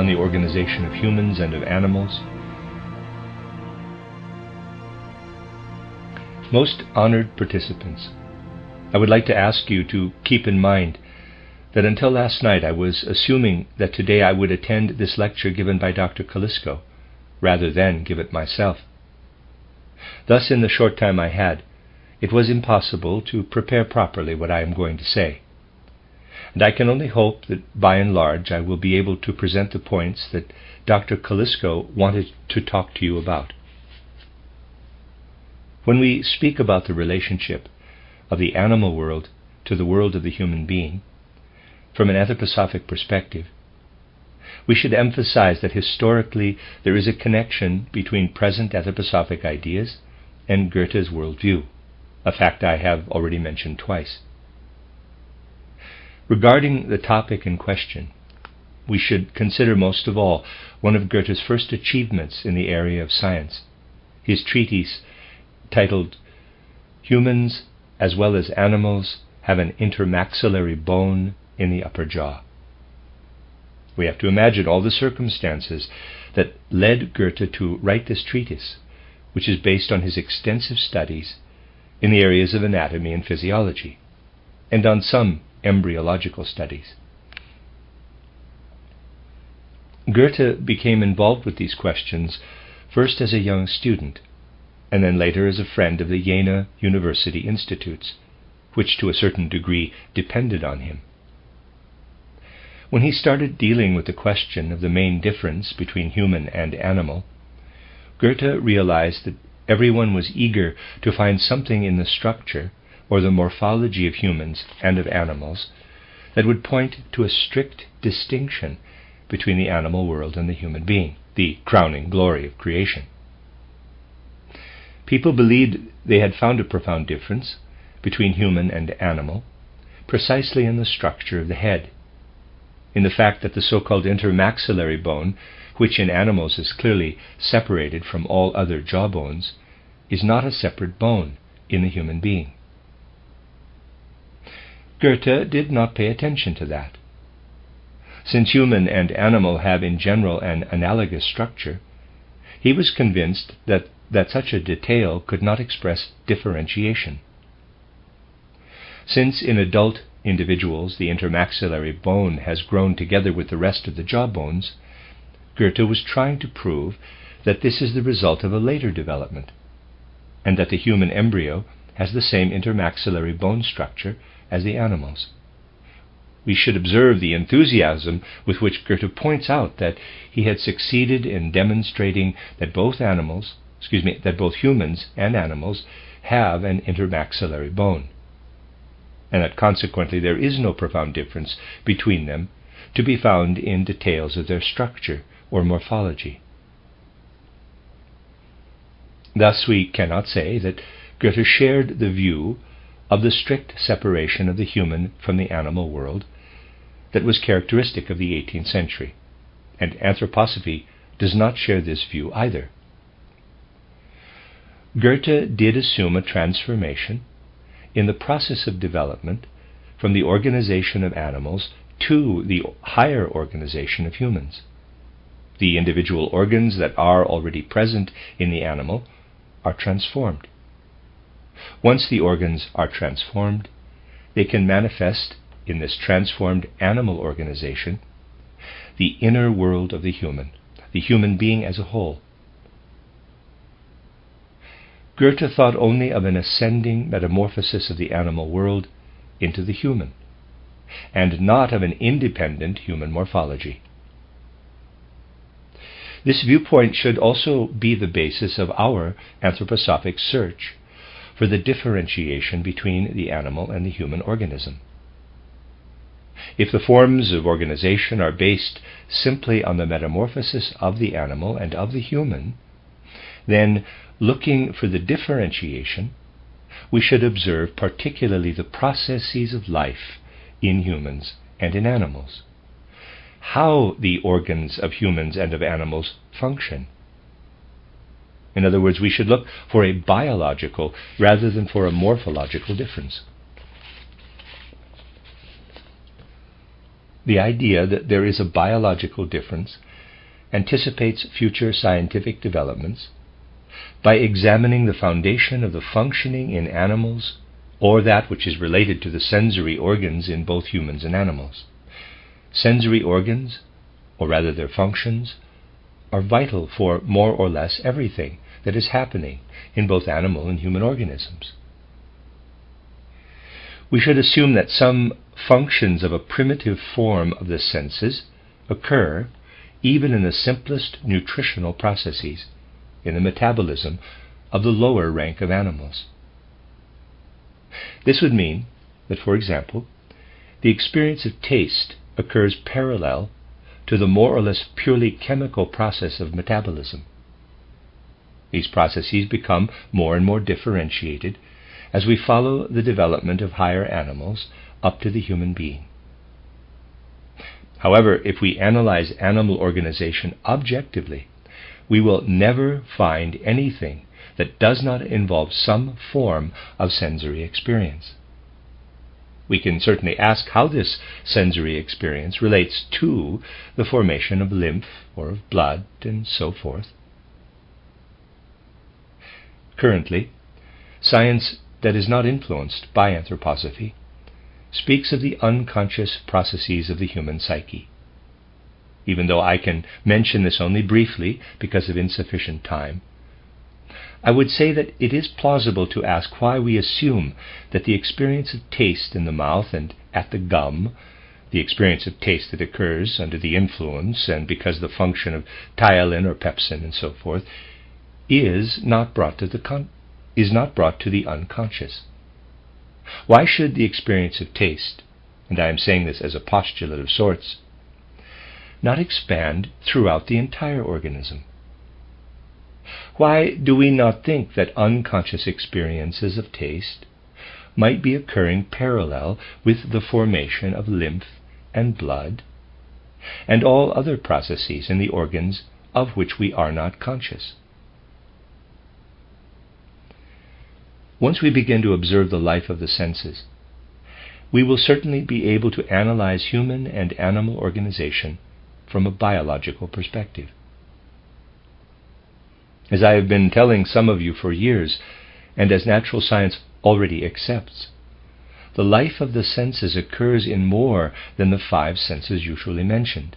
on the organization of humans and of animals. Most honored participants, I would like to ask you to keep in mind that until last night I was assuming that today I would attend this lecture given by Dr. Kalisko, rather than give it myself. Thus, in the short time I had, it was impossible to prepare properly what I am going to say. And I can only hope that by and large I will be able to present the points that Dr. Kalisko wanted to talk to you about. When we speak about the relationship of the animal world to the world of the human being, from an anthroposophic perspective, we should emphasize that historically there is a connection between present anthroposophic ideas and Goethe's worldview, a fact I have already mentioned twice. Regarding the topic in question, we should consider most of all one of Goethe's first achievements in the area of science, his treatise titled Humans as well as Animals have an intermaxillary bone in the upper jaw. We have to imagine all the circumstances that led Goethe to write this treatise, which is based on his extensive studies in the areas of anatomy and physiology, and on some embryological studies. Goethe became involved with these questions first as a young student, and then later as a friend of the Jena University Institutes, which to a certain degree depended on him. When he started dealing with the question of the main difference between human and animal, Goethe realized that everyone was eager to find something in the structure or the morphology of humans and of animals that would point to a strict distinction between the animal world and the human being, the crowning glory of creation. People believed they had found a profound difference between human and animal precisely in the structure of the head, in the fact that the so-called intermaxillary bone, which in animals is clearly separated from all other jaw bones, is not a separate bone in the human being. Goethe did not pay attention to that. Since human and animal have in general an analogous structure, he was convinced that such a detail could not express differentiation. Since in adult individuals the intermaxillary bone has grown together with the rest of the jaw bones, Goethe was trying to prove that this is the result of a later development, and that the human embryo has the same intermaxillary bone structure as the animals. We should observe the enthusiasm with which Goethe points out that he had succeeded in demonstrating that both humans and animals have an intermaxillary bone, and that consequently there is no profound difference between them to be found in details of their structure or morphology. Thus we cannot say that Goethe shared the view of the strict separation of the human from the animal world that was characteristic of the 18th century, and anthroposophy does not share this view either. Goethe did assume a transformation in the process of development from the organization of animals to the higher organization of humans. The individual organs that are already present in the animal are transformed. Once the organs are transformed, they can manifest in this transformed animal organization the inner world of the human being as a whole. Goethe thought only of an ascending metamorphosis of the animal world into the human, and not of an independent human morphology. This viewpoint should also be the basis of our anthroposophic search for the differentiation between the animal and the human organism. If the forms of organization are based simply on the metamorphosis of the animal and of the human, then, looking for the differentiation, we should observe particularly the processes of life in humans and in animals, how the organs of humans and of animals function. In other words, we should look for a biological rather than for a morphological difference. The idea that there is a biological difference anticipates future scientific developments by examining the foundation of the functioning in animals, or that which is related to the sensory organs in both humans and animals. Sensory organs, or rather their functions, are vital for more or less everything that is happening in both animal and human organisms. We should assume that some functions of a primitive form of the senses occur even in the simplest nutritional processes, in the metabolism of the lower rank of animals. This would mean that, for example, the experience of taste occurs parallel to the more or less purely chemical process of metabolism. These processes become more and more differentiated as we follow the development of higher animals up to the human being. However, if we analyze animal organization objectively, we will never find anything that does not involve some form of sensory experience. We can certainly ask how this sensory experience relates to the formation of lymph or of blood and so forth. Currently, science that is not influenced by anthroposophy speaks of the unconscious processes of the human psyche. Even though I can mention this only briefly because of insufficient time, I would say that it is plausible to ask why we assume that the experience of taste in the mouth and at the gum, the experience of taste that occurs under the influence and because of the function of ptyalin or pepsin and so forth, is not brought to the unconscious. Why should the experience of taste, and I am saying this as a postulate of sorts, not expand throughout the entire organism? Why do we not think that unconscious experiences of taste might be occurring parallel with the formation of lymph and blood and all other processes in the organs of which we are not conscious? Once we begin to observe the life of the senses, we will certainly be able to analyze human and animal organization from a biological perspective. As I have been telling some of you for years, and as natural science already accepts, the life of the senses occurs in more than the 5 senses usually mentioned.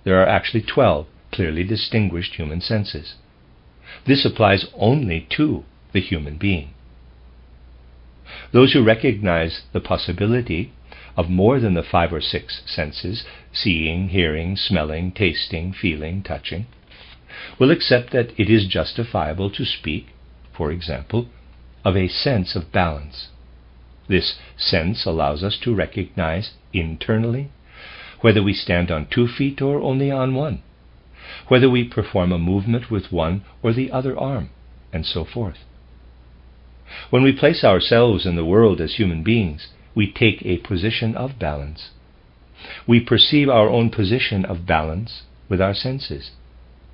There are actually 12 clearly distinguished human senses. This applies only to the human being. Those who recognize the possibility of more than the 5 or 6 senses, seeing, hearing, smelling, tasting, feeling, touching, will accept that it is justifiable to speak, for example, of a sense of balance. This sense allows us to recognize internally whether we stand on 2 feet or only on 1, whether we perform a movement with one or the other arm, and so forth. When we place ourselves in the world as human beings, we take a position of balance. We perceive our own position of balance with our senses,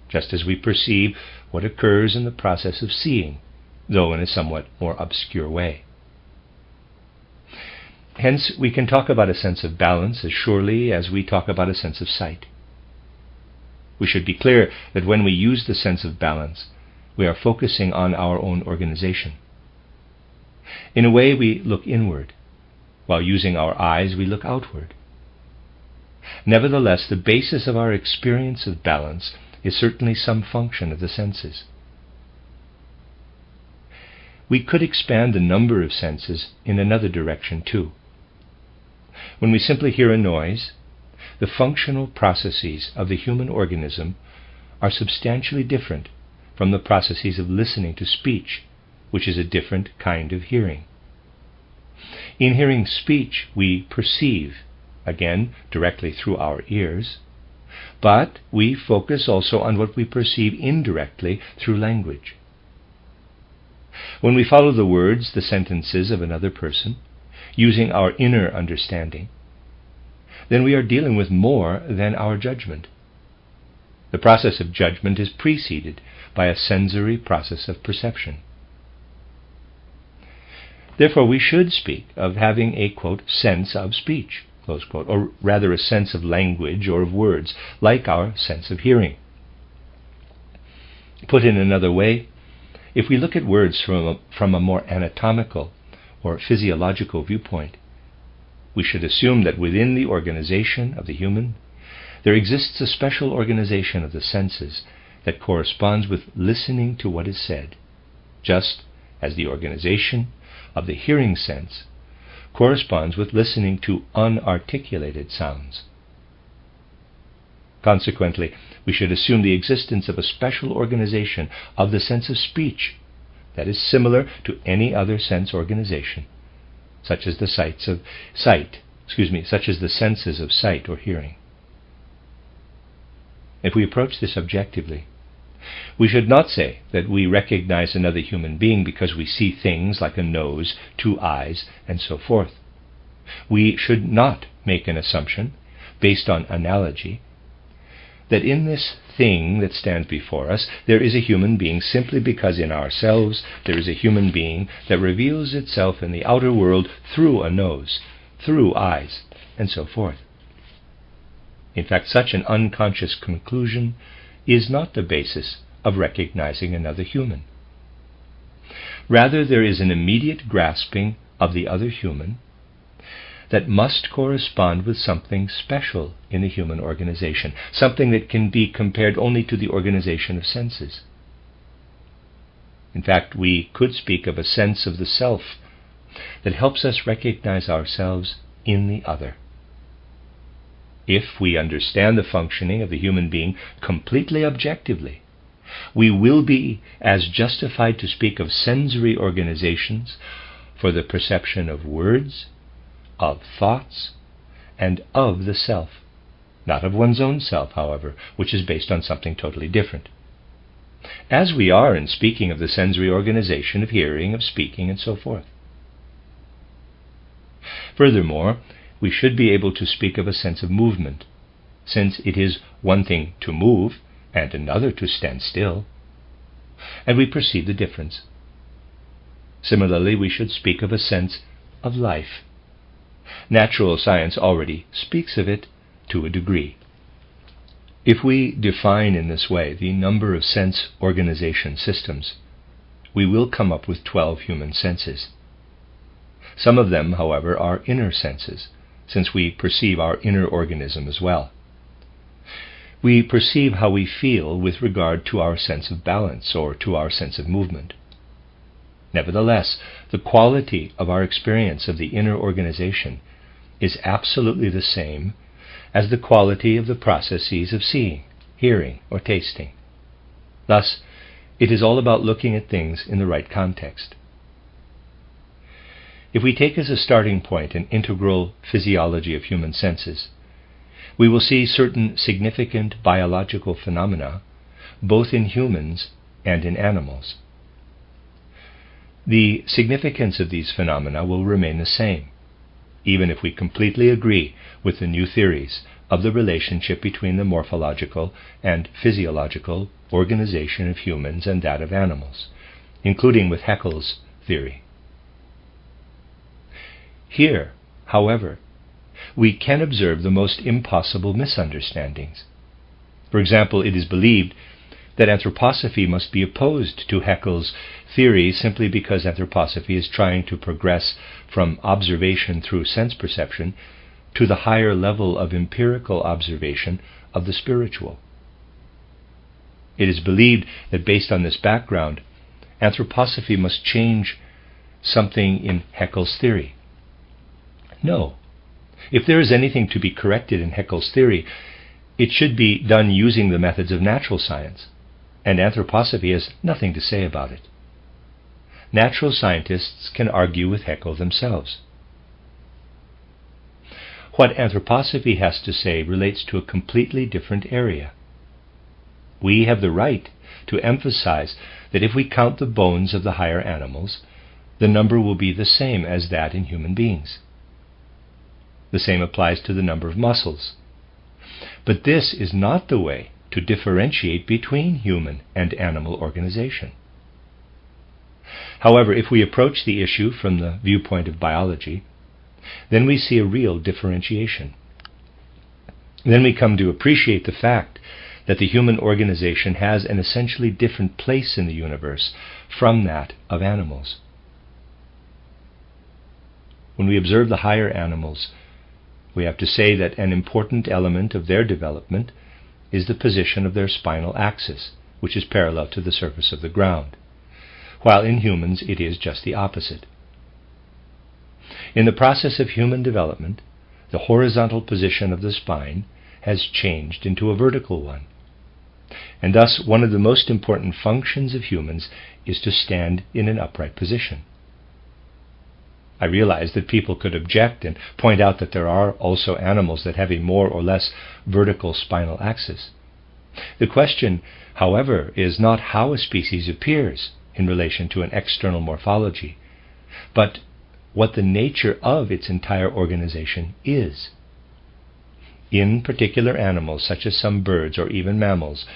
just as we perceive what occurs in the process of seeing, though in a somewhat more obscure way. Hence, we can talk about a sense of balance as surely as we talk about a sense of sight. We should be clear that when we use the sense of balance, we are focusing on our own organization. In a way, we look inward. While using our eyes, we look outward. Nevertheless, the basis of our experience of balance is certainly some function of the senses. We could expand the number of senses in another direction too. When we simply hear a noise, the functional processes of the human organism are substantially different from the processes of listening to speech, which is a different kind of hearing. In hearing speech, we perceive, again, directly through our ears, but we focus also on what we perceive indirectly through language. When we follow the words, the sentences of another person, using our inner understanding, then we are dealing with more than our judgment. The process of judgment is preceded by a sensory process of perception. Therefore, we should speak of having a, quote, sense of speech, close quote, or rather a sense of language or of words, like our sense of hearing. Put in another way, if we look at words from a more anatomical or physiological viewpoint, we should assume that within the organization of the human, there exists a special organization of the senses that corresponds with listening to what is said, just as the organization of the hearing sense corresponds with listening to unarticulated sounds. Consequently, we should assume the existence of a special organization of the sense of speech that is similar to any other sense organization, such as the senses of sight or hearing. If we approach this objectively, we should not say that we recognize another human being because we see things like a nose, two eyes, and so forth. We should not make an assumption, based on analogy, that in this thing that stands before us there is a human being simply because in ourselves there is a human being that reveals itself in the outer world through a nose, through eyes, and so forth. In fact, such an unconscious conclusion is not the basis of recognizing another human. Rather, there is an immediate grasping of the other human that must correspond with something special in the human organization, something that can be compared only to the organization of senses. In fact, we could speak of a sense of the self that helps us recognize ourselves in the other. If we understand the functioning of the human being completely objectively, we will be as justified to speak of sensory organizations for the perception of words, of thoughts, and of the self, not of one's own self, however, which is based on something totally different, as we are in speaking of the sensory organization of hearing, of speaking, and so forth. Furthermore, we should be able to speak of a sense of movement, since it is one thing to move and another to stand still, and we perceive the difference. Similarly, we should speak of a sense of life. Natural science already speaks of it to a degree. If we define in this way the number of sense organization systems, we will come up with 12 human senses. Some of them, however, are inner senses, since we perceive our inner organism as well. We perceive how we feel with regard to our sense of balance or to our sense of movement. Nevertheless, the quality of our experience of the inner organization is absolutely the same as the quality of the processes of seeing, hearing, or tasting. Thus, it is all about looking at things in the right context. If we take as a starting point an integral physiology of human senses, we will see certain significant biological phenomena, both in humans and in animals. The significance of these phenomena will remain the same, even if we completely agree with the new theories of the relationship between the morphological and physiological organization of humans and that of animals, including with Haeckel's theory. Here, however, we can observe the most impossible misunderstandings. For example, it is believed that anthroposophy must be opposed to Haeckel's theory simply because anthroposophy is trying to progress from observation through sense perception to the higher level of empirical observation of the spiritual. It is believed that based on this background, anthroposophy must change something in Haeckel's theory. No. If there is anything to be corrected in Haeckel's theory, it should be done using the methods of natural science, and anthroposophy has nothing to say about it. Natural scientists can argue with Haeckel themselves. What anthroposophy has to say relates to a completely different area. We have the right to emphasize that if we count the bones of the higher animals, the number will be the same as that in human beings. The same applies to the number of muscles. But this is not the way to differentiate between human and animal organization. However, if we approach the issue from the viewpoint of biology, then we see a real differentiation. Then we come to appreciate the fact that the human organization has an essentially different place in the universe from that of animals. When we observe the higher animals, we have to say that an important element of their development is the position of their spinal axis, which is parallel to the surface of the ground, while in humans it is just the opposite. In the process of human development, the horizontal position of the spine has changed into a vertical one, and thus one of the most important functions of humans is to stand in an upright position. I realize that people could object and point out that there are also animals that have a more or less vertical spinal axis. The question, however, is not how a species appears in relation to an external morphology, but what the nature of its entire organization is. In particular animals, such as some birds or even mammals,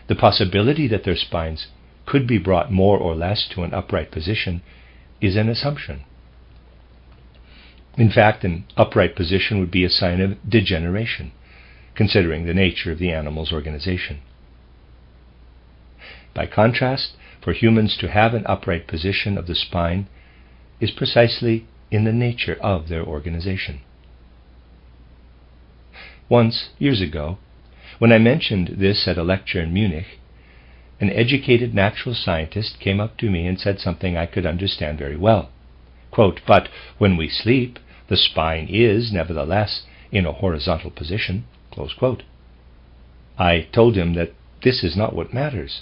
the possibility that their spines could be brought more or less to an upright position is an assumption. In fact, an upright position would be a sign of degeneration, considering the nature of the animal's organization. By contrast, for humans to have an upright position of the spine is precisely in the nature of their organization. Once, years ago, when I mentioned this at a lecture in Munich, an educated natural scientist came up to me and said something I could understand very well. Quote, "But when we sleep, the spine is, nevertheless, in a horizontal position." Close quote. I told him that this is not what matters.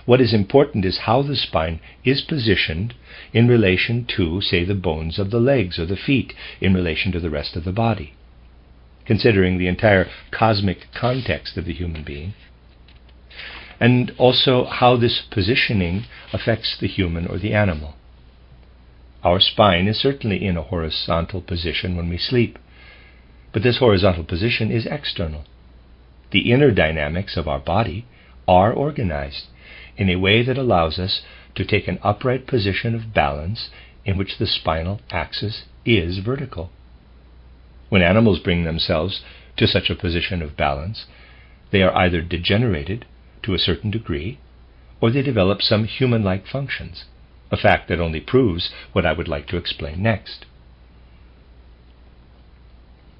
What is important is how the spine is positioned in relation to, say, the bones of the legs or the feet in relation to the rest of the body, considering the entire cosmic context of the human being, and also how this positioning affects the human or the animal. Our spine is certainly in a horizontal position when we sleep, but this horizontal position is external. The inner dynamics of our body are organized in a way that allows us to take an upright position of balance in which the spinal axis is vertical. When animals bring themselves to such a position of balance, they are either degenerated to a certain degree, or they develop some human-like functions, a fact that only proves what I would like to explain next.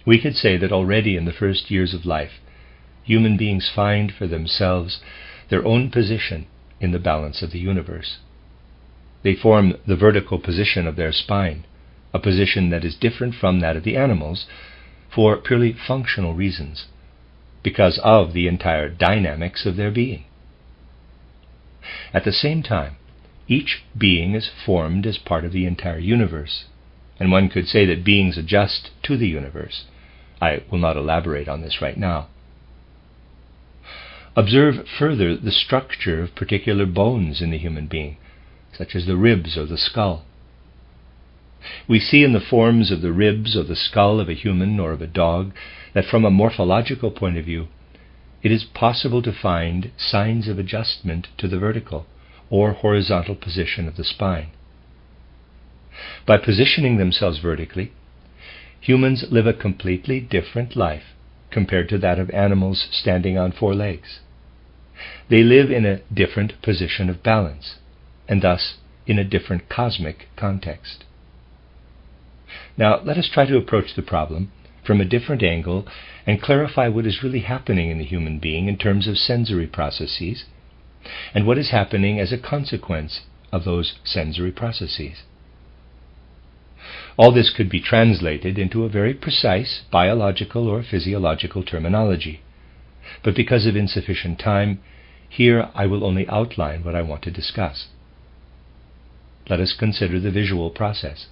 We could say that already in the first years of life, human beings find for themselves their own position in the balance of the universe. They form the vertical position of their spine, a position that is different from that of the animals for purely functional reasons, because of the entire dynamics of their being. At the same time, each being is formed as part of the entire universe, and one could say that beings adjust to the universe. I will not elaborate on this right now. Observe further the structure of particular bones in the human being, such as the ribs or the skull. We see in the forms of the ribs or the skull of a human or of a dog that from a morphological point of view, it is possible to find signs of adjustment to the vertical or horizontal position of the spine. By positioning themselves vertically, humans live a completely different life compared to that of animals standing on four legs. They live in a different position of balance, and thus in a different cosmic context. Now let us try to approach the problem from a different angle and clarify what is really happening in the human being in terms of sensory processes, and what is happening as a consequence of those sensory processes. All this could be translated into a very precise biological or physiological terminology, but because of insufficient time, here I will only outline what I want to discuss. Let us consider the visual process.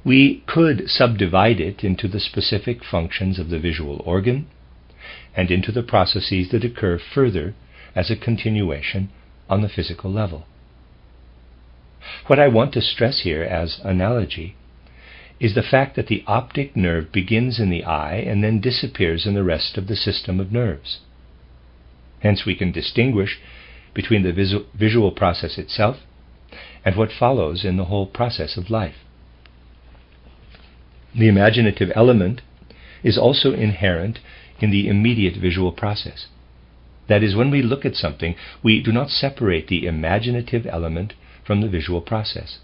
We could subdivide it into the specific functions of the visual organ and into the processes that occur further as a continuation on the physical level. What I want to stress here as analogy is the fact that the optic nerve begins in the eye and then disappears in the rest of the system of nerves. Hence we can distinguish between the visual process itself and what follows in the whole process of life. The imaginative element is also inherent in the immediate visual process. That is, when we look at something, we do not separate the imaginative element from the visual process.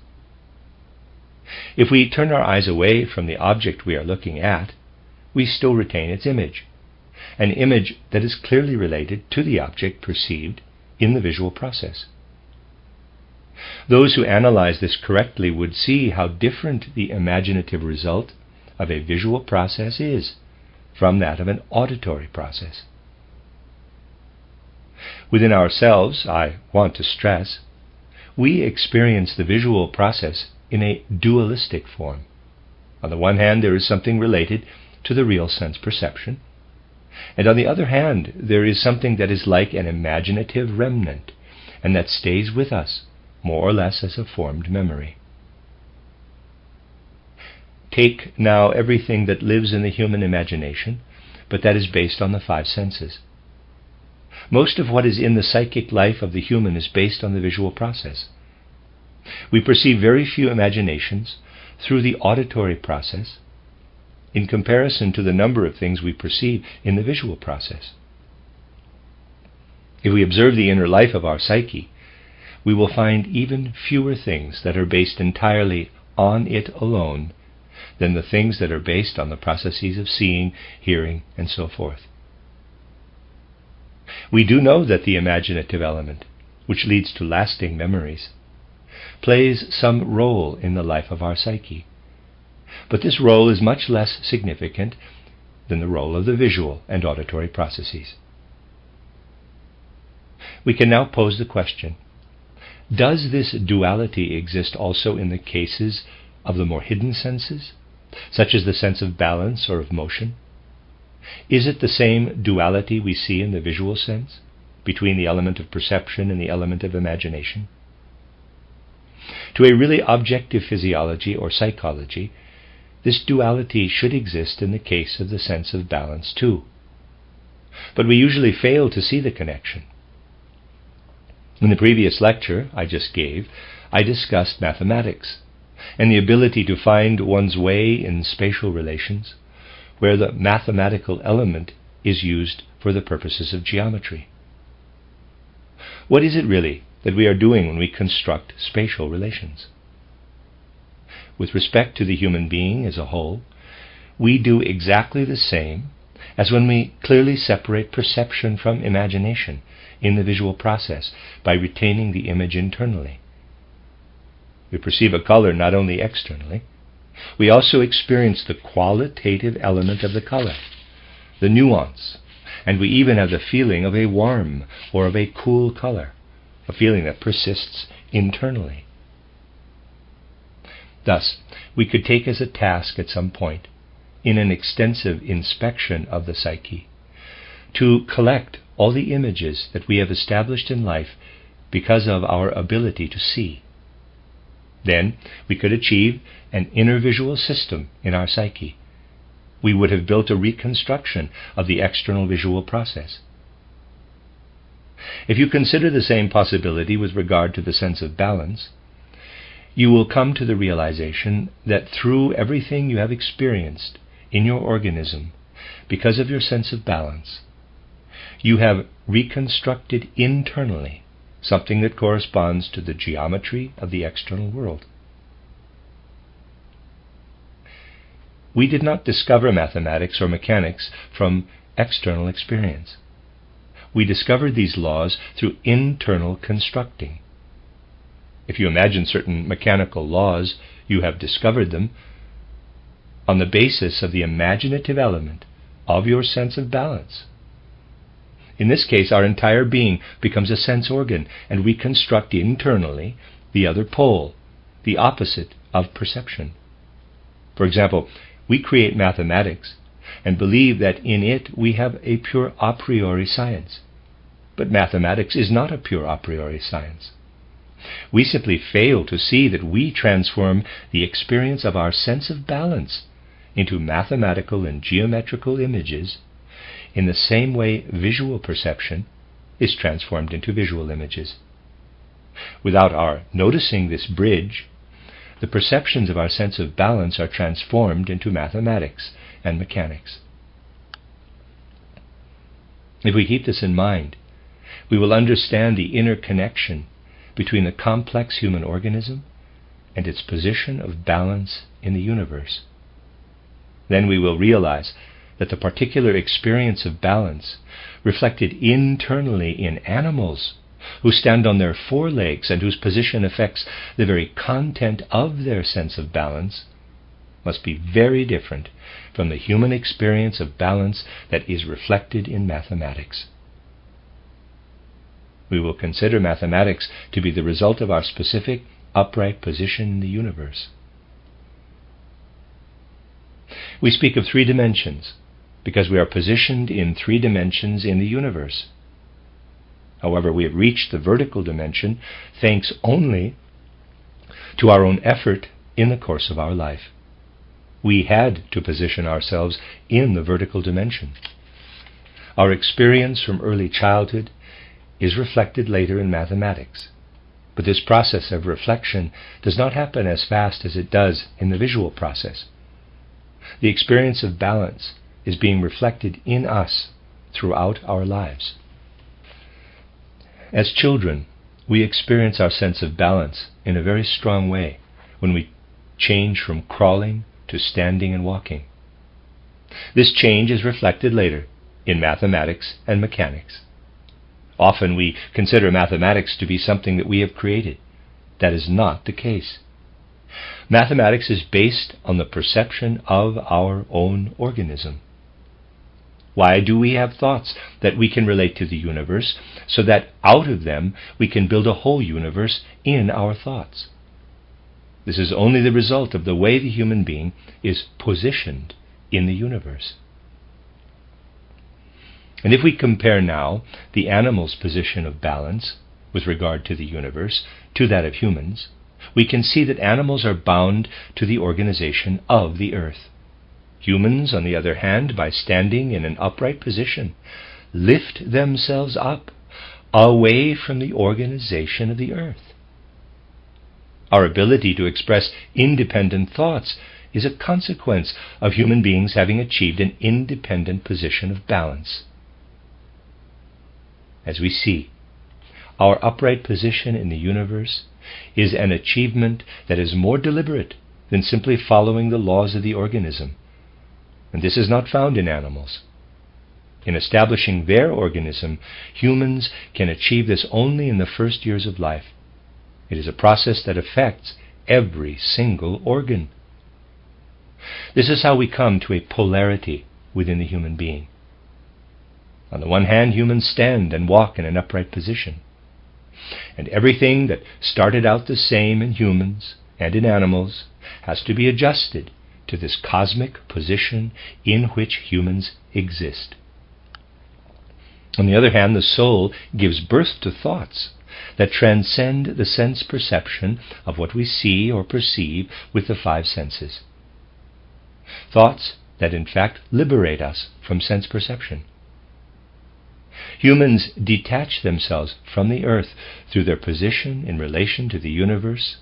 If we turn our eyes away from the object we are looking at, we still retain its image, an image that is clearly related to the object perceived in the visual process. Those who analyze this correctly would see how different the imaginative result of a visual process is from that of an auditory process. Within ourselves, I want to stress, we experience the visual process in a dualistic form. On the one hand, there is something related to the real sense perception, and on the other hand, there is something that is like an imaginative remnant, and that stays with us, more or less as a formed memory. Take now everything that lives in the human imagination, but that is based on the five senses. Most of what is in the psychic life of the human is based on the visual process. We perceive very few imaginations through the auditory process in comparison to the number of things we perceive in the visual process. If we observe the inner life of our psyche, we will find even fewer things that are based entirely on it alone than the things that are based on the processes of seeing, hearing, and so forth. We do know that the imaginative element, which leads to lasting memories, plays some role in the life of our psyche, but this role is much less significant than the role of the visual and auditory processes. We can now pose the question, does this duality exist also in the cases of the more hidden senses, such as the sense of balance or of motion? Is it the same duality we see in the visual sense, between the element of perception and the element of imagination? To a really objective physiology or psychology, this duality should exist in the case of the sense of balance too. But we usually fail to see the connection. In the previous lecture I just gave, I discussed mathematics and the ability to find one's way in spatial relations, where the mathematical element is used for the purposes of geometry. What is it really that we are doing when we construct spatial relations? With respect to the human being as a whole, we do exactly the same as when we clearly separate perception from imagination in the visual process by retaining the image internally. We perceive a color not only externally, we also experience the qualitative element of the color, the nuance, and we even have the feeling of a warm or of a cool color, a feeling that persists internally. Thus, we could take as a task at some point, in an extensive inspection of the psyche, to collect all the images that we have established in life because of our ability to see. Then we could achieve an inner visual system in our psyche. We would have built a reconstruction of the external visual process. If you consider the same possibility with regard to the sense of balance, you will come to the realization that through everything you have experienced in your organism, because of your sense of balance, you have reconstructed internally something that corresponds to the geometry of the external world. We did not discover mathematics or mechanics from external experience. We discovered these laws through internal constructing. If you imagine certain mechanical laws, you have discovered them on the basis of the imaginative element of your sense of balance. In this case, our entire being becomes a sense organ, and we construct internally the other pole, the opposite of perception. For example, we create mathematics and believe that in it we have a pure a priori science. But mathematics is not a pure a priori science. We simply fail to see that we transform the experience of our sense of balance into mathematical and geometrical images in the same way visual perception is transformed into visual images. Without our noticing this bridge, the perceptions of our sense of balance are transformed into mathematics and mechanics. If we keep this in mind, we will understand the inner connection between the complex human organism and its position of balance in the universe. Then we will realize that the particular experience of balance reflected internally in animals who stand on their forelegs and whose position affects the very content of their sense of balance must be very different from the human experience of balance that is reflected in mathematics. We will consider mathematics to be the result of our specific upright position in the universe. We speak of 3 dimensions because we are positioned in 3 dimensions in the universe. However, we have reached the vertical dimension thanks only to our own effort in the course of our life. We had to position ourselves in the vertical dimension. Our experience from early childhood is reflected later in mathematics, but this process of reflection does not happen as fast as it does in the visual process. The experience of balance is being reflected in us throughout our lives. As children, we experience our sense of balance in a very strong way when we change from crawling to standing and walking. This change is reflected later in mathematics and mechanics. Often we consider mathematics to be something that we have created. That is not the case. Mathematics is based on the perception of our own organism. Why do we have thoughts that we can relate to the universe so that out of them we can build a whole universe in our thoughts? This is only the result of the way the human being is positioned in the universe. And if we compare now the animal's position of balance with regard to the universe to that of humans, we can see that animals are bound to the organization of the earth. Humans, on the other hand, by standing in an upright position, lift themselves up away from the organization of the earth. Our ability to express independent thoughts is a consequence of human beings having achieved an independent position of balance. As we see, our upright position in the universe is an achievement that is more deliberate than simply following the laws of the organism. And this is not found in animals. In establishing their organism, humans can achieve this only in the first years of life. It is a process that affects every single organ. This is how we come to a polarity within the human being. On the one hand, humans stand and walk in an upright position. And everything that started out the same in humans and in animals has to be adjusted to this cosmic position in which humans exist. On the other hand, the soul gives birth to thoughts that transcend the sense perception of what we see or perceive with the 5 senses. Thoughts that in fact liberate us from sense perception. Humans detach themselves from the earth through their position in relation to the universe.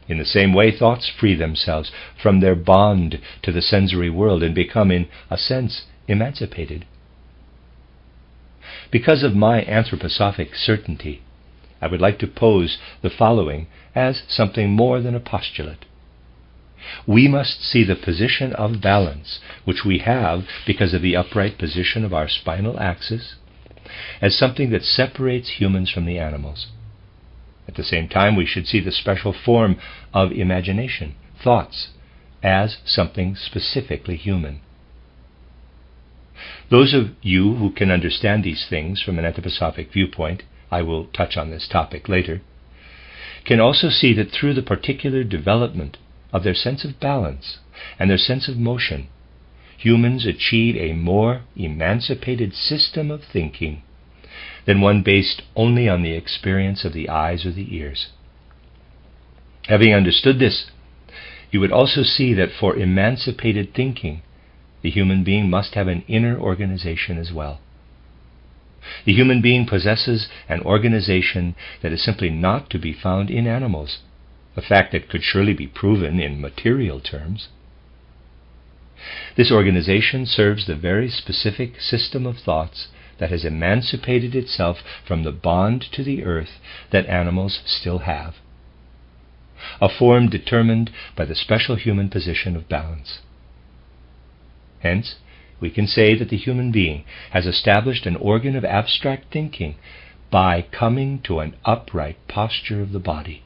In the same way, thoughts free themselves from their bond to the sensory world and become, in a sense, emancipated. Because of my anthroposophic certainty, I would like to pose the following as something more than a postulate. We must see the position of balance, which we have because of the upright position of our spinal axis, as something that separates humans from the animals. At the same time, we should see the special form of imagination, thoughts, as something specifically human. Those of you who can understand these things from an anthroposophic viewpoint, I will touch on this topic later, can also see that through the particular development of their sense of balance and their sense of motion, humans achieve a more emancipated system of thinking than one based only on the experience of the eyes or the ears. Having understood this, you would also see that for emancipated thinking, the human being must have an inner organization as well. The human being possesses an organization that is simply not to be found in animals, a fact that could surely be proven in material terms. This organization serves the very specific system of thoughts that has emancipated itself from the bond to the earth that animals still have, a form determined by the special human position of balance. Hence, we can say that the human being has established an organ of abstract thinking by coming to an upright posture of the body.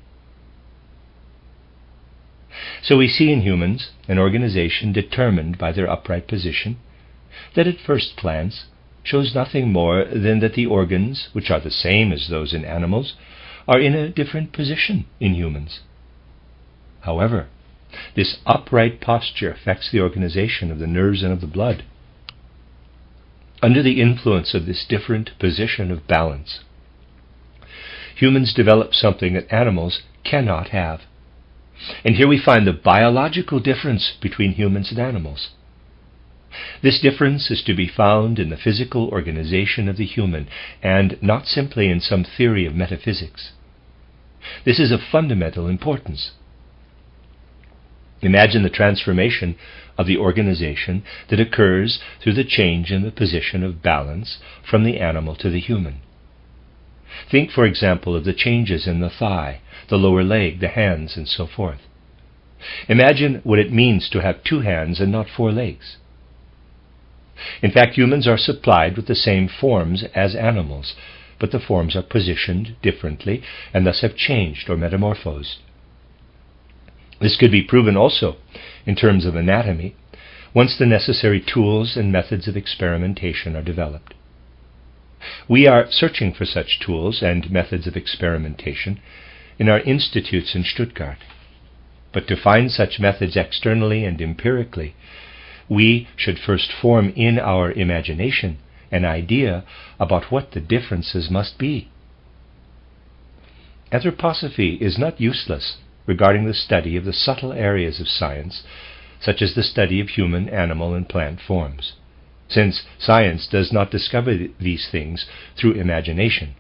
So we see in humans an organization determined by their upright position that at first glance shows nothing more than that the organs, which are the same as those in animals, are in a different position in humans. However, this upright posture affects the organization of the nerves and of the blood. Under the influence of this different position of balance, humans develop something that animals cannot have. And here we find the biological difference between humans and animals. This difference is to be found in the physical organization of the human, and not simply in some theory of metaphysics. This is of fundamental importance. Imagine the transformation of the organization that occurs through the change in the position of balance from the animal to the human. Think, for example, of the changes in the thigh, the lower leg, the hands, and so forth. Imagine what it means to have 2 hands and not 4 legs. In fact, humans are supplied with the same forms as animals, but the forms are positioned differently and thus have changed or metamorphosed. This could be proven also in terms of anatomy once the necessary tools and methods of experimentation are developed. We are searching for such tools and methods of experimentation in our institutes in Stuttgart. But to find such methods externally and empirically, we should first form in our imagination an idea about what the differences must be. Anthroposophy is not useless regarding the study of the subtle areas of science, such as the study of human, animal, and plant forms, since science does not discover these things through imagination.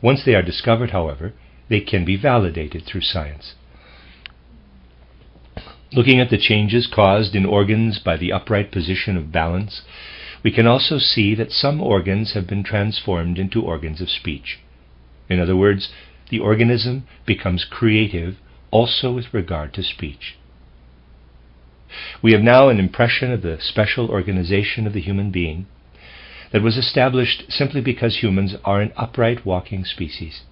Once they are discovered, however, they can be validated through science. Looking at the changes caused in organs by the upright position of balance, we can also see that some organs have been transformed into organs of speech. In other words, the organism becomes creative also with regard to speech. We have now an impression of the special organization of the human being that was established simply because humans are an upright walking species,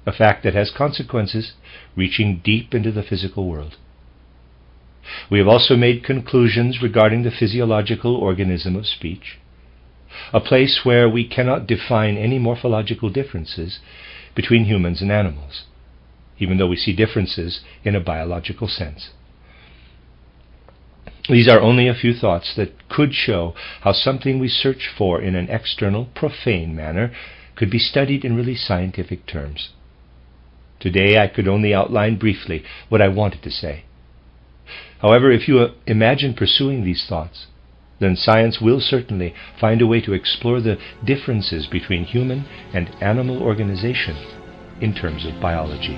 a fact that has consequences reaching deep into the physical world. We have also made conclusions regarding the physiological organism of speech, a place where we cannot define any morphological differences between humans and animals, even though we see differences in a biological sense. These are only a few thoughts that could show how something we search for in an external, profane manner could be studied in really scientific terms. Today I could only outline briefly what I wanted to say. However, if you imagine pursuing these thoughts, then science will certainly find a way to explore the differences between human and animal organization in terms of biology.